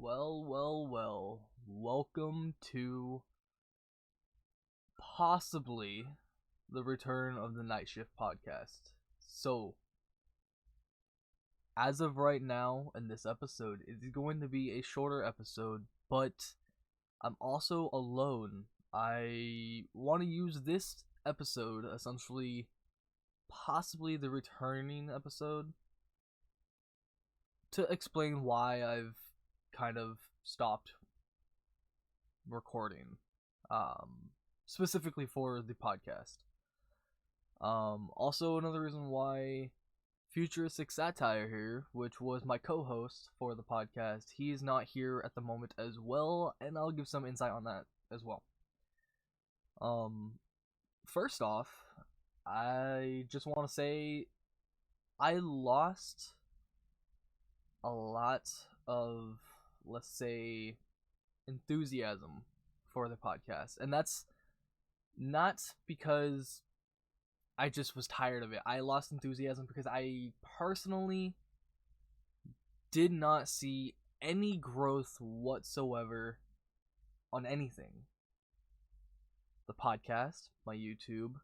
Well. Welcome to possibly the return of the Night Shift podcast. So, as of right now, in this episode, it is going to be a shorter episode, but I'm also alone. I want to use this episode, essentially, possibly the returning episode, to explain why I've kind of stopped recording, um, specifically for the podcast. Also, another reason why Futuristic Satire here, which was my co-host for the podcast, he is not here at the moment as well, and I'll give some insight on that as well. First off, I just want to say I lost a lot of, let's say, enthusiasm for the podcast, and that's not because I just was tired of it. I lost enthusiasm because I personally did not see any growth whatsoever on anything. The podcast, my YouTube,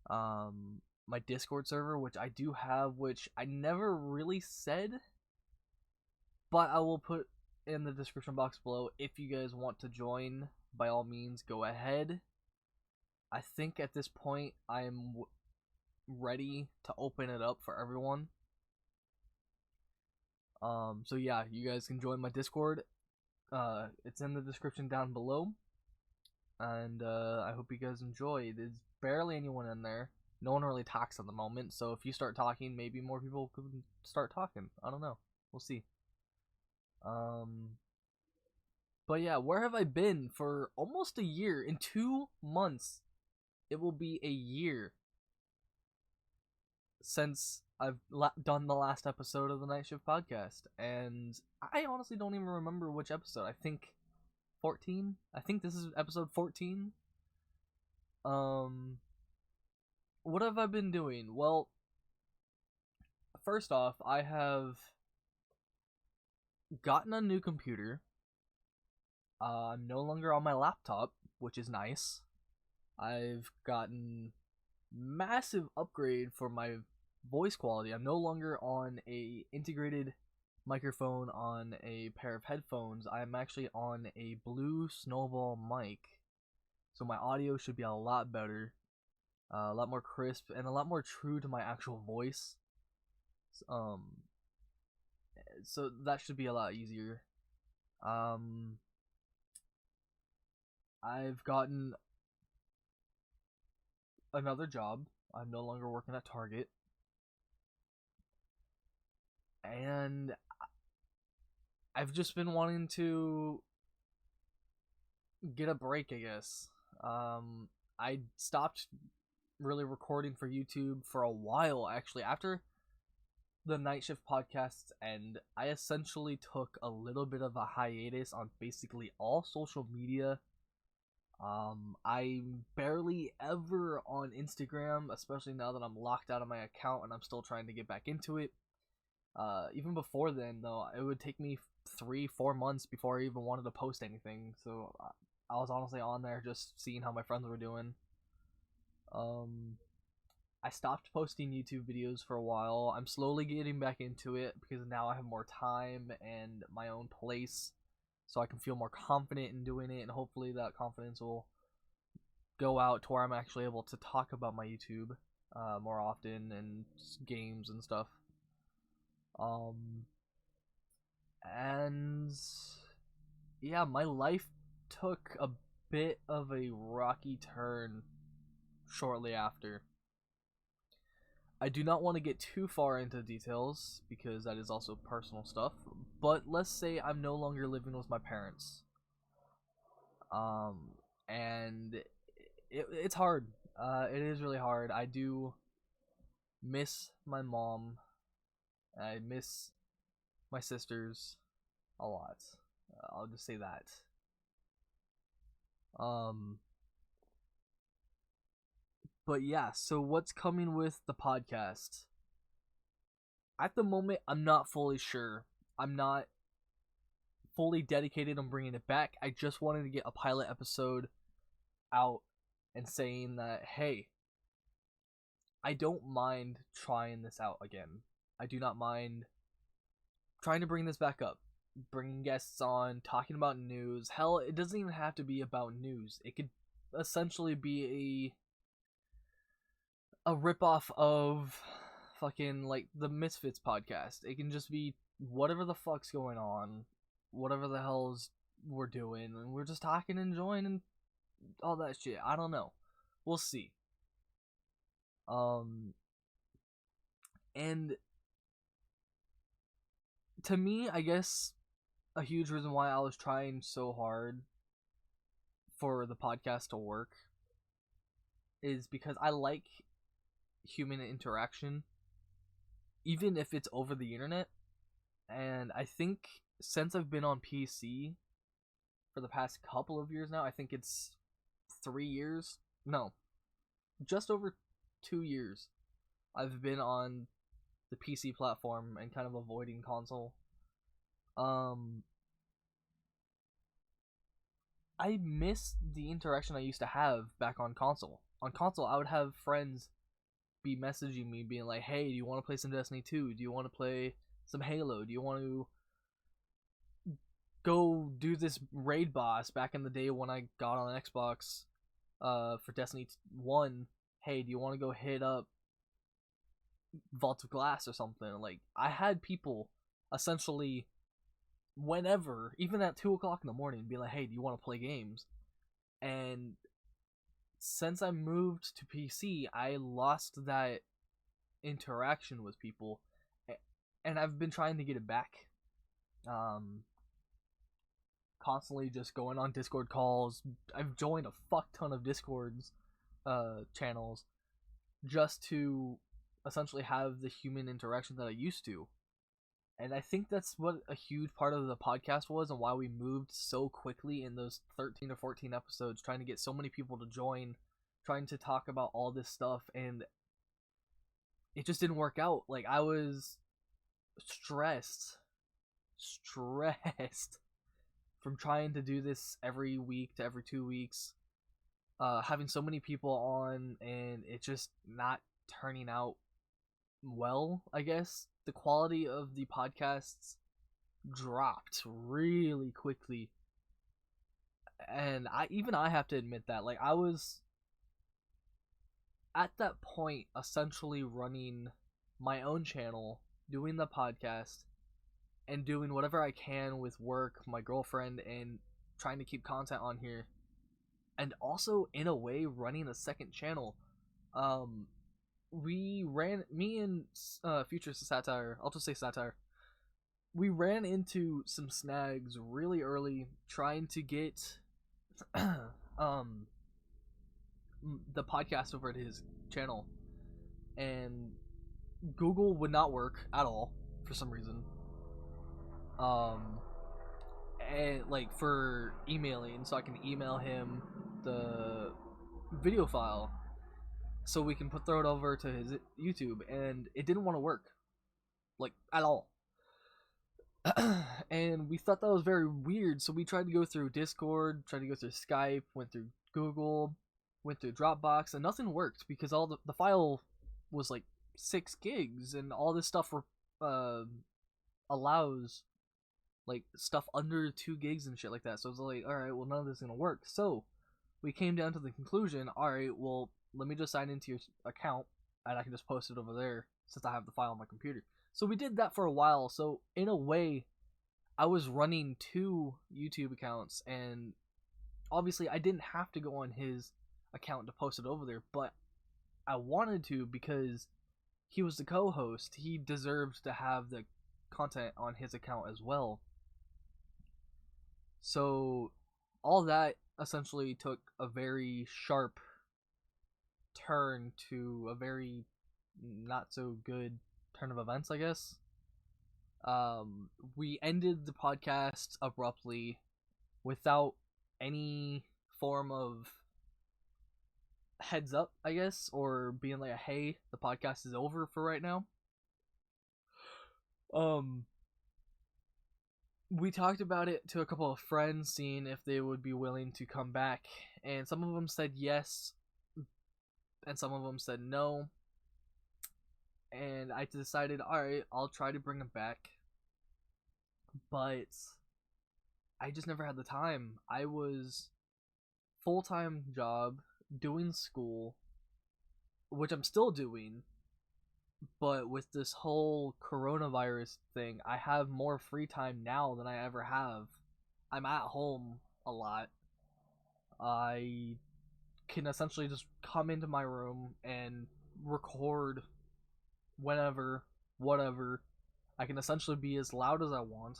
my Discord server, which I do have, which I never really said, but I will put in the description box below. If you guys want to join, by all means, go ahead. I think at this point I am ready to open it up for everyone. So yeah, you guys can join my Discord. It's in the description down below. And I hope you guys enjoy. There's barely anyone in there. No one really talks at the moment, so if you start talking, maybe more people could start talking. I don't know. We'll see. But yeah, where have I been for almost a year? In 2 months, it will be a year since I've done the last episode of the Night Shift podcast, and I honestly don't even remember which episode. I think 14. I think this is episode 14. What have I been doing? Well, first off, I have gotten a new computer. I'm no longer on my laptop, which is nice. I've gotten massive upgrade for my voice quality. I'm no longer on a integrated microphone on a pair of headphones. I'm actually on a Blue Snowball mic, so my audio should be a lot better, a lot more crisp, and a lot more true to my actual voice. So that should be a lot easier. I've gotten another job. I'm no longer working at Target. And I've just been wanting to get a break, I guess. I stopped really recording for YouTube for a while, actually. After the Night Shift podcasts end, I essentially took a little bit of a hiatus on basically all social media. I'm barely ever on Instagram, especially now that I'm locked out of my account and I'm still trying to get back into it. Even before then, though, it would take me 3-4 months before I even wanted to post anything. So I was honestly on there just seeing how my friends were doing. I stopped posting YouTube videos for a while. I'm slowly getting back into it because now I have more time and my own place, so I can feel more confident in doing it, and hopefully that confidence will go out to where I'm actually able to talk about my YouTube more often and games and stuff. And yeah, my life took a bit of a rocky turn shortly after. I do not want to get too far into details because that is also personal stuff, but let's say I'm no longer living with my parents. And it's hard. It is really hard. I do miss my mom. I miss my sisters a lot. I'll just say that. But yeah, so what's coming with the podcast? At the moment, I'm not fully sure. I'm not fully dedicated on bringing it back. I just wanted to get a pilot episode out and saying that, hey, I don't mind trying this out again. I do not mind trying to bring this back up, bringing guests on, talking about news. Hell, it doesn't even have to be about news. It could essentially be a ripoff of fucking like the Misfits podcast. It can just be whatever the fuck's going on, whatever the hell's we're doing, and we're just talking, enjoying, and all that shit. I don't know. We'll see. And to me, I guess a huge reason why I was trying so hard for the podcast to work is because I like human interaction, even if it's over the internet. And I think since I've been on PC for the past couple of years now, I think it's 3 years. No, just over 2 years. I've been on the PC platform and kind of avoiding console. I miss the interaction I used to have back on console. On console, I would have friends be messaging me, being like, "Hey, do you want to play some Destiny 2? Do you want to play some Halo? Do you want to go do this raid boss?" Back in the day when I got on Xbox, for Destiny 1, hey, do you want to go hit up Vault of Glass or something? Like, I had people essentially whenever, even at 2 o'clock in the morning, be like, "Hey, do you want to play games?" And since I moved to PC, I lost that interaction with people, and I've been trying to get it back. Constantly just going on Discord calls. I've joined a fuck ton of Discords channels just to essentially have the human interaction that I used to. And I think that's what a huge part of the podcast was, and why we moved so quickly in those 13 or 14 episodes, trying to get so many people to join, trying to talk about all this stuff, and it just didn't work out. Like, I was stressed from trying to do this every week to every 2 weeks, having so many people on, and it just not turning out well, I guess. The quality of the podcasts dropped really quickly, and I have to admit that, like, I was at that point essentially running my own channel, doing the podcast, and doing whatever I can with work, my girlfriend, and trying to keep content on here, and also in a way running a second channel. Me and Future Satire, I'll just say Satire, we ran into some snags really early trying to get the podcast over to his channel, and Google would not work at all for some reason. And like for emailing, so I can email him the video file so we can throw it over to his YouTube, and it didn't want to work, like, at all. And we thought that was very weird, so we tried to go through Discord, tried to go through Skype, went through Google, went through Dropbox, and nothing worked because all the file was like 6 gigs, and all this stuff allows like stuff under 2 gigs and shit like that. So it was like, alright, well, none of this is gonna work. So we came down to the conclusion, alright, well, let me just sign into your account and I can just post it over there since I have the file on my computer. So we did that for a while. So in a way, I was running 2 YouTube accounts, and obviously I didn't have to go on his account to post it over there, but I wanted to because he was the co-host. He deserves to have the content on his account as well. So all that essentially took a very sharp turn to a very not so good turn of events, I guess. We ended the podcast abruptly without any form of heads up, I guess, or being like, hey, the podcast is over for right now. we talked about it to a couple of friends, seeing if they would be willing to come back, and some of them said yes, and some of them said no. And I decided, all right, I'll try to bring them back, but I just never had the time. I was full-time job doing school, which I'm still doing, but with this whole coronavirus thing, I have more free time now than I ever have. I'm at home a lot. I can essentially just come into my room and record whenever, whatever. I can essentially be as loud as I want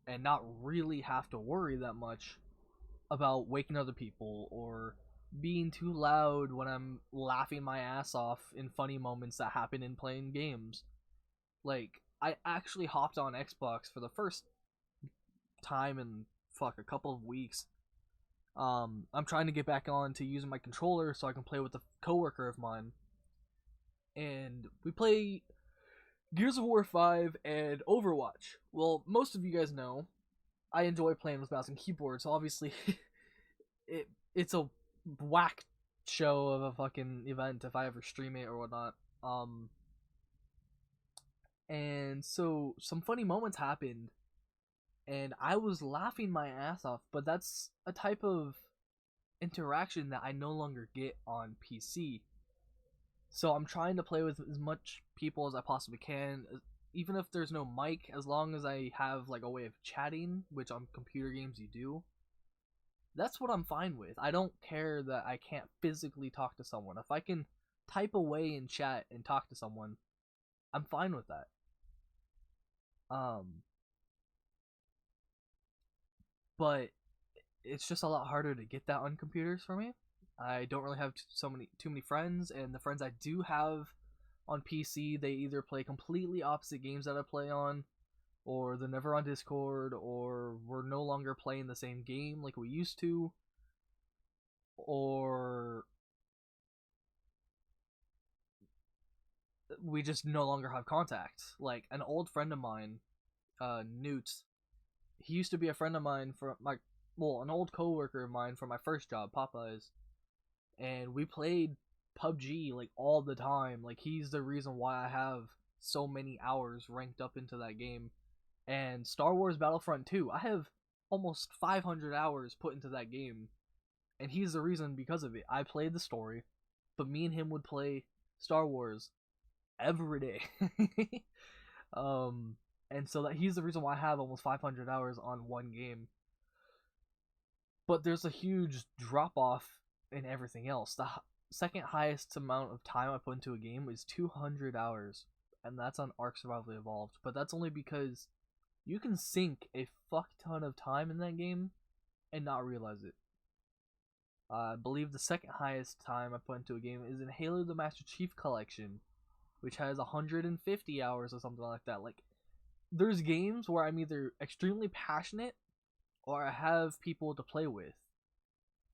and not really have to worry that much about waking other people or being too loud when I'm laughing my ass off in funny moments that happen in playing games. Like, I actually hopped on Xbox for the first time in a couple of weeks. I'm trying to get back on to using my controller so I can play with a coworker of mine, and we play Gears of War 5 and Overwatch. Well, most of you guys know I enjoy playing with mouse and keyboard, so obviously it's a whack show of a fucking event if I ever stream it or whatnot. And so some funny moments happened, and I was laughing my ass off, but that's a type of interaction that I no longer get on PC. So I'm trying to play with as much people as I possibly can, even if there's no mic, as long as I have like a way of chatting, which on computer games you do. That's what I'm fine with. I don't care that I can't physically talk to someone. If I can type away in chat and talk to someone, I'm fine with that. Um, but it's just a lot harder to get that on computers for me. I don't really have too many friends, and the friends I do have on PC, they either play completely opposite games that I play on, or they're never on Discord, or we're no longer playing the same game like we used to, or we just no longer have contact. Like an old friend of mine, Newt, he used to be a friend of mine for an old coworker of mine from my first job, Popeyes, and we played PUBG like all the time. Like he's the reason why I have so many hours ranked up into that game. And Star Wars Battlefront 2, I have almost 500 hours put into that game, and he's the reason because of it. I played the story, but me and him would play Star Wars every day. um, and so that he's the reason why I have almost 500 hours on one game. But there's a huge drop off in everything else. The second highest amount of time I put into a game is 200 hours, and that's on Ark Survival Evolved. But that's only because you can sink a fuck ton of time in that game and not realize it. I believe the second highest time I put into a game is in Halo the Master Chief Collection, which has 150 hours or something like that. Like, there's games where I'm either extremely passionate or I have people to play with.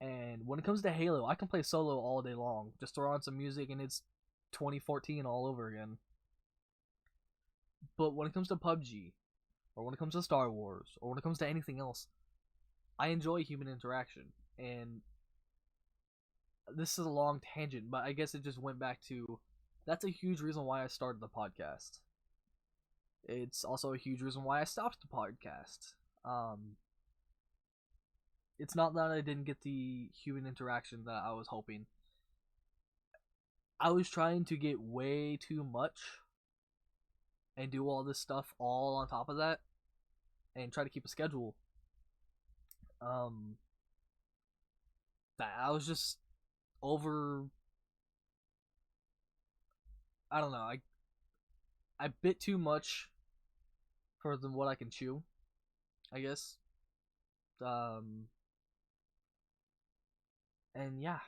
And when it comes to Halo, I can play solo all day long. Just throw on some music and it's 2014 all over again. But when it comes to PUBG, or when it comes to Star Wars, or when it comes to anything else, I enjoy human interaction. And this is a long tangent, but I guess it just went back to that's a huge reason why I started the podcast. It's also a huge reason why I stopped the podcast. It's not that I didn't get the human interaction that I was hoping. I was trying to get way too much and do all this stuff all on top of that and try to keep a schedule. That I was just over. I don't know. I bit too much for what I can chew, I guess. And yeah.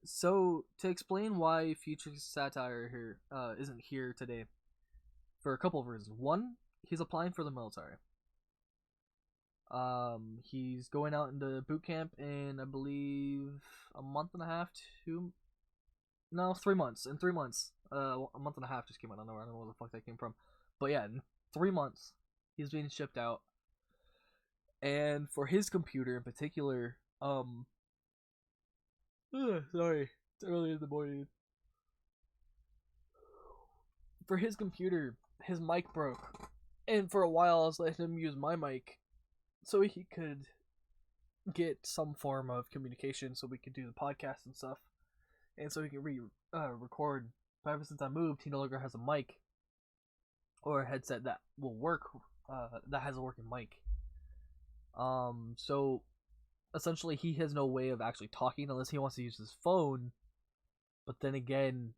So to explain why Future Satire here isn't here today, for a couple of reasons. One, he's applying for the military. He's going out into boot camp in, I believe, a month and a half, 3 months. In 3 months, a month and a half just came out. I don't know where the fuck that came from, but yeah, in 3 months, He's being shipped out. And for his computer in particular, sorry, it's early in the morning. For his computer, his mic broke. And for a while, I was letting him use my mic so he could get some form of communication so we could do the podcast and stuff. And so he can record. But ever since I moved, he no longer has a mic or a headset that will work, that has a working mic. So essentially he has no way of actually talking unless he wants to use his phone. But then again,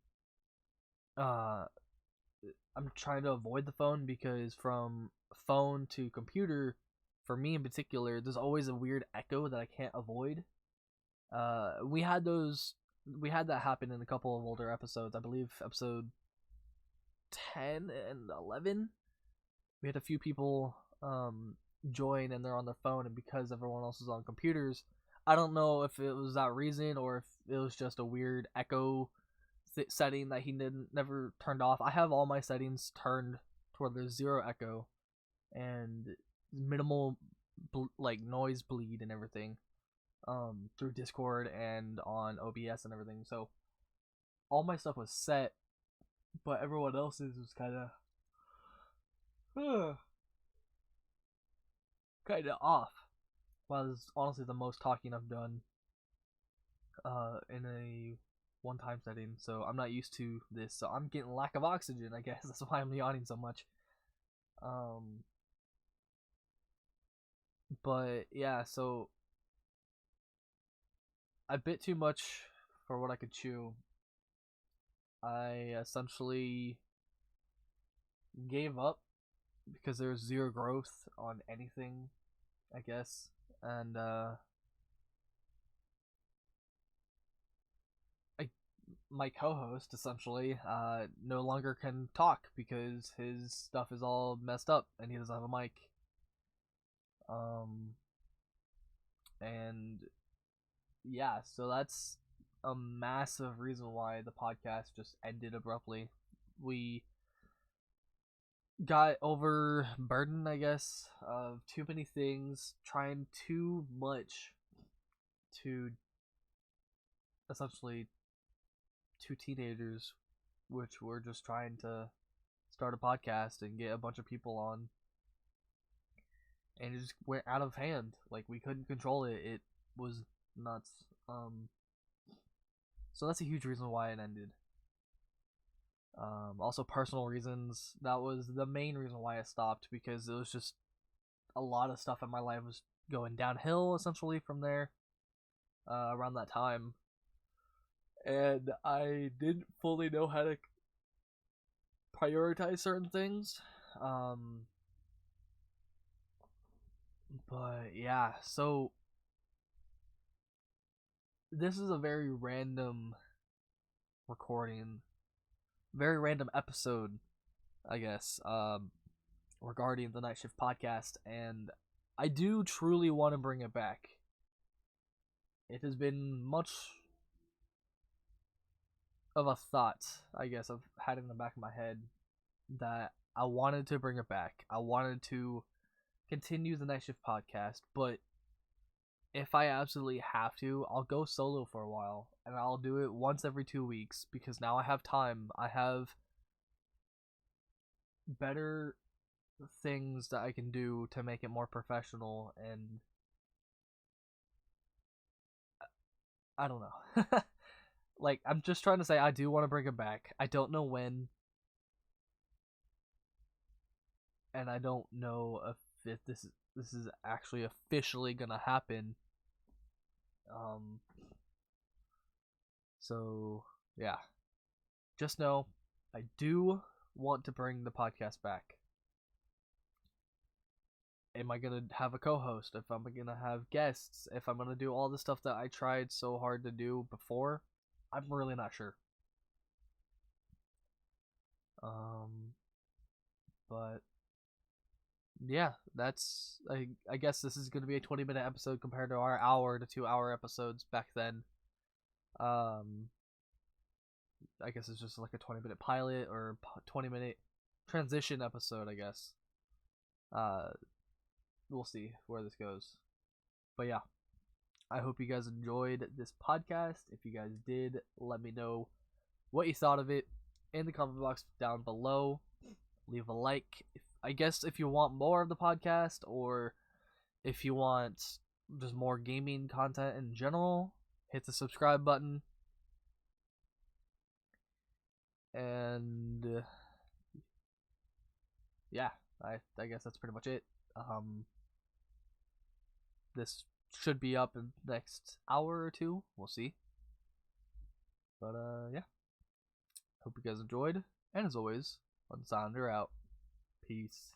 I'm trying to avoid the phone because from phone to computer, for me in particular, there's always a weird echo that I can't avoid. We had that happen in a couple of older episodes. I believe episode 10 and 11. We had a few people join and they're on their phone, and because everyone else is on computers, I don't know if it was that reason or if it was just a weird echo setting that he never turned off. I have all my settings turned to where there's zero echo and minimal like noise bleed and everything through Discord and on OBS and everything. So all my stuff was set, but everyone else's was kind of off. Well, it's honestly the most talking I've done in a one-time setting, so I'm not used to this. So I'm getting lack of oxygen, I guess. That's why I'm yawning so much. But yeah, so I bit too much for what I could chew. I essentially gave up because there was zero growth on anything, I guess. And my co-host essentially no longer can talk because his stuff is all messed up and he doesn't have a mic. And yeah, so that's a massive reason why the podcast just ended abruptly. We got overburdened, I guess, of too many things, trying too much to essentially two teenagers, which were just trying to start a podcast and get a bunch of people on. And it just went out of hand. Like, we couldn't control it. It was nuts. So that's a huge reason why it ended. Also personal reasons. That was the main reason why I stopped, because it was just a lot of stuff in my life was going downhill essentially from there. Around that time, and I didn't fully know how to prioritize certain things. But yeah, so this is a very random recording, very random episode, I guess, regarding the Night Shift podcast, and I do truly want to bring it back. It has been much of a thought, I guess, I've had in the back of my head that I wanted to bring it back. I wanted to continue the Night Shift podcast, but if I absolutely have to, I'll go solo for a while, and I'll do it once every 2 weeks, because now I have time. I have better things that I can do to make it more professional, and I don't know. Like, I'm just trying to say I do want to bring it back. I don't know when, and I don't know if this is actually officially gonna happen. So yeah, just know I do want to bring the podcast back. Am I gonna have a co-host? If I'm gonna have guests? If I'm gonna do all the stuff that I tried so hard to do before? I'm really not sure. But yeah, that's I guess this is gonna be a 20-minute episode compared to our hour to 2 hour episodes back then. I guess it's just like a 20-minute pilot or 20-minute transition episode, I guess. Uh, we'll see where this goes. But yeah, I hope you guys enjoyed this podcast. If you guys did, let me know what you thought of it in the comment box down below. Leave a like. I guess if you want more of the podcast, or if you want just more gaming content in general, hit the subscribe button. And yeah, I guess that's pretty much it. This should be up in the next hour or two. We'll see. But yeah. Hope you guys enjoyed. And as always, Unsounder out. Peace.